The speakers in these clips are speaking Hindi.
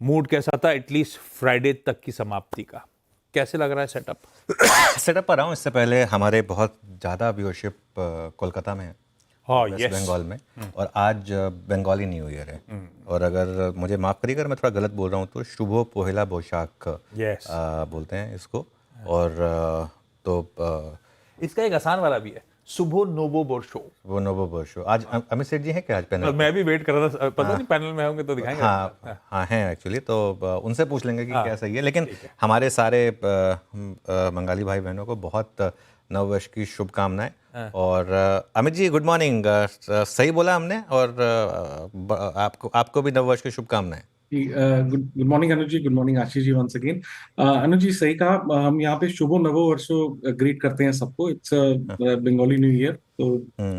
मूड कैसा था एटलीस्ट फ्राइडे तक की समाप्ति का? कैसे लग रहा है सेटअप? सेटअप पर आऊँ इससे पहले हमारे बहुत ज़्यादा व्यूअरशिप कोलकाता में है, हाँ, वेस्ट यस। बंगाल में। और आज बंगाली न्यू ईयर है। और अगर मुझे माफ़ करिए अगर मैं थोड़ा गलत बोल रहा हूँ तो शुभो पोहेला बोशाख यस। बोलते हैं इसको। और इसका एक आसान वाला भी है, सुबह नोबो बोर्शो। वो नवो वर्षो आज अमित सेठ जी हैं क्या आज पैनल पे? मैं भी वेट कर रहा था, पता नहीं पैनल में होंगे तो दिखाएंगे। हाँ हाँ हैं एक्चुअली, तो उनसे पूछ लेंगे कि हाँ, क्या सही है। लेकिन ठीक है। हमारे सारे बंगाली भाई बहनों को बहुत नववर्ष की शुभकामनाएं। और अमित जी गुड मॉर्निंग, सही बोला हमने? और आपको भी नववर्ष की शुभकामनाएं। गुड गुड मॉर्निंग अनुज जी, good morning Ashish ji once again. अनुज जी सही कहा, हम यहाँ पे शुभ नवो वर्षो ग्रीट करते हैं सबको। It's Bengali new year. तो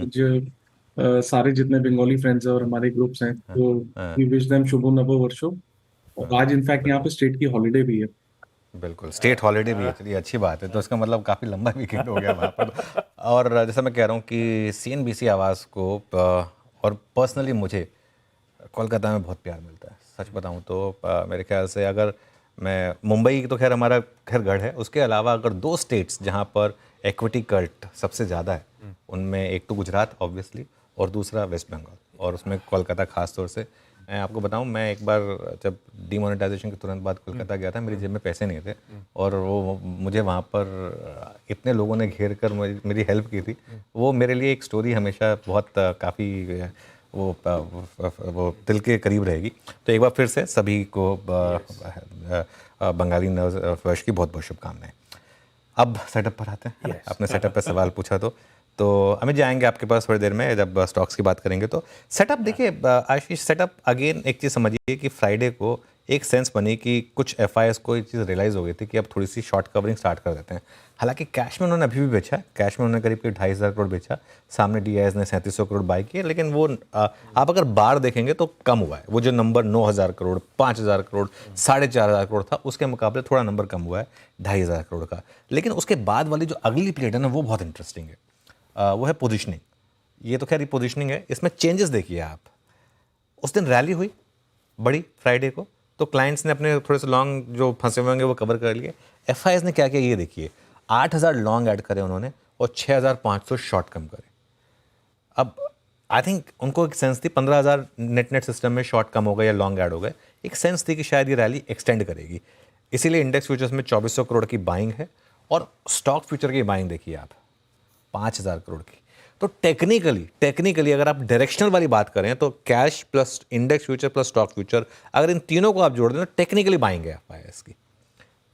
जो सारे जितने बंगाली फ्रेंड्स हैं और हमारे ग्रुप्स हैं, तो वी विश देम शुभ नवो वर्षो। और आज इनफैक्ट यहाँ पे स्टेट की हॉलीडे भी है। बिल्कुल, स्टेट हॉलीडे भी है, चलिए अच्छी बात है। तो इसका मतलब काफ़ी लंबा वीकेंड हो गया वहाँ पर। और जैसा मैं कह रहा हूँ कि सीएनबीसी आवाज़ को और पर्सनली मुझे कोलकाता में बहुत प्यार मिलता है। सच बताऊं तो मेरे ख्याल से अगर मैं मुंबई तो खैर हमारा घर गढ़ है, उसके अलावा अगर दो स्टेट्स जहां पर इक्विटी कल्ट सबसे ज़्यादा है, उनमें एक तो गुजरात ऑब्वियसली और दूसरा वेस्ट बंगाल, और उसमें कोलकाता खास तौर से। मैं आपको बताऊं, मैं एक बार जब डीमोनेटाइजेशन के तुरंत बाद कोलकाता गया था, मेरी जेब में पैसे नहीं थे और वो मुझे वहाँ पर इतने लोगों ने घेर कर मेरी हेल्प की थी। वो मेरे लिए एक स्टोरी हमेशा बहुत काफ़ी वो दिल के करीब रहेगी। तो एक बार फिर से सभी को बंगाली नव वर्ष की बहुत बहुत शुभकामनाएं। अब सेटअप पर आते हैं। आपने सेटअप पर सवाल पूछा तो अमित जी आएंगे आपके पास थोड़ी देर में जब स्टॉक्स की बात करेंगे। तो सेटअप देखिए आशीष, सेटअप अगेन एक चीज़ समझिए कि फ्राइडे को एक सेंस बनी कि कुछ एफआईएस को एक चीज़ रियलाइज़ हो गई थी कि अब थोड़ी सी शॉर्ट कवरिंग स्टार्ट कर देते हैं। हालांकि कैश में उन्होंने अभी भी बेचा है, कैश में उन्होंने करीब 2,500 करोड़ बेचा, सामने डीआईएस ने 3700 करोड़ बाई किए। लेकिन वो आप अगर बार देखेंगे तो कम हुआ है। वो जो नंबर 9,000 करोड़, 5,000 करोड़, 4,500 करोड़ था, उसके मुकाबले थोड़ा नंबर कम हुआ है 2,500 करोड़ का। लेकिन उसके बाद वाली जो अगली प्लेट है ना, वो बहुत इंटरेस्टिंग है। वो है पोजीशनिंग। ये तो खैर ये पोजीशनिंग है, इसमें चेंजेस देखिए आप। उस दिन रैली हुई बड़ी फ्राइडे को, तो क्लाइंट्स ने अपने थोड़े से लॉन्ग जो फंसे हुए होंगे वो कवर कर लिए। एफआईएस ने क्या किया ये देखिए, 8,000 लॉन्ग ऐड करे उन्होंने और 6,500 शॉर्ट कम करे। अब आई थिंक उनको एक सेंस थी 15,000 नेट सिस्टम में शॉर्ट कम हो गए या लॉन्ग ऐड हो गए, एक सेंस थी कि शायद ये रैली एक्सटेंड करेगी। इसीलिए इंडेक्स फ्यूचर्स में 2,400 करोड़ की बाइंग है। और स्टॉक फ्यूचर की बाइंग देखिए आप 5,000 करोड़ की। तो टेक्निकली अगर आप डायरेक्शनल वाली बात करें तो cash plus index future plus stock future, अगर इन तीनों को आप जोड़ दें तो टेक्निकली बाइंग है एफआईएस की।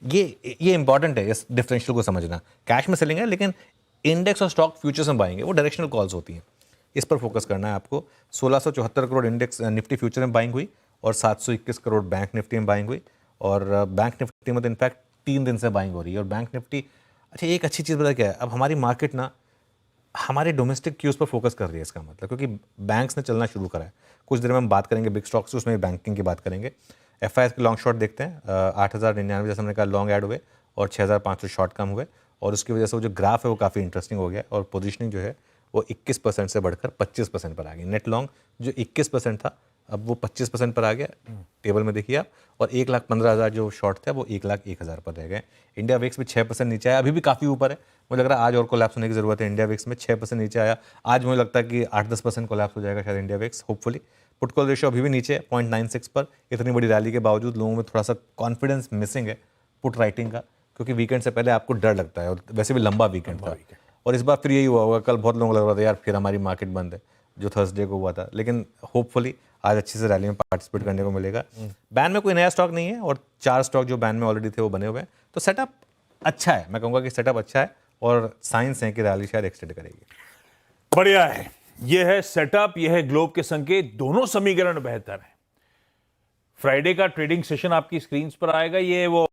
ये इंपॉर्टेंट है इस डिफरेंशियल को समझना। कैश में सेलिंग है लेकिन इंडेक्स और स्टॉक फ्यूचर्स में बाइंग है, वो डायरेक्शनल कॉल्स होती हैं। इस पर फोकस करना है आपको। 1,674 करोड़ इंडेक्स निफ्टी फ्यूचर में बाइंग हुई और 721 करोड़ बैंक निफ्टी में बाइंग हुई। और बैंक निफ्टी में तो इनफैक्ट 3 दिन से बाइंग हो रही है। और बैंक निफ्टी, अच्छा एक अच्छी चीज़ पता क्या है, अब हमारी मार्केट ना हमारे डोमेस्टिक क्यूज पर फोकस कर रही है। इसका मतलब क्योंकि बैंक्स ने चलना शुरू करा है। कुछ देर में हम बात करेंगे बिग स्टॉक्स, उसमें बैंकिंग की बात करेंगे। एफआईएस के लॉन्ग शॉट देखते हैं, 8,099 जैसे हमने कहा लॉन्ग ऐड हुए और 6,500 शॉर्ट कम हुए। और उसकी वजह से वो जो ग्राफ है वो काफ़ी इंटरेस्टिंग हो गया और पोजीशनिंग जो है वो 21% से बढ़कर 25% पर आ गई। नेट लॉन्ग जो 21% था अब वो 25% पर आ गया। टेबल में देखिए आप। और 1,15,000 जो शॉर्ट था वो 1,01,000 पर रह गए। इंडिया विक्स भी 6% नीचे आया, अभी भी काफ़ी ऊपर है। मुझे लग रहा है आज और कोलैप्स होने की ज़रूरत है। इंडिया विक्स में 6% नीचे आया, आज मुझे लगता है कि 8-10% कोलैप्स हो जाएगा शायद India VIX hopefully. Put call ratio अभी भी नीचे है 0.96 पर। इतनी बड़ी रैली के बावजूद लोगों में थोड़ा सा कॉन्फिडेंस मिसिंग है पुट राइटिंग का, क्योंकि वीकेंड से पहले आपको डर लगता है और वैसे भी लंबा वीकेंड था। और इस बार फिर यही हुआ होगा। कल बहुत लोगों को लग रहा था यार फिर हमारी मार्केट बंद है, जो थर्सडे को हुआ था। लेकिन होपफुली आज अच्छी से रैली में पार्टिसिपेट करने को मिलेगा। बैन में कोई नया स्टॉक नहीं है और 4 स्टॉक जो बैन में ऑलरेडी थे वो बने हुए हैं। तो सेटअप अच्छा है, मैं कहूँगा कि सेटअप अच्छा है और साइंस है कि रैली शायद एक्सटेंड करेगी। बढ़िया है, यह है सेटअप, यह है ग्लोब के संकेत। दोनों समीकरण बेहतर है। फ्राइडे का ट्रेडिंग सेशन आपकी स्क्रीन पर आएगा। ये वो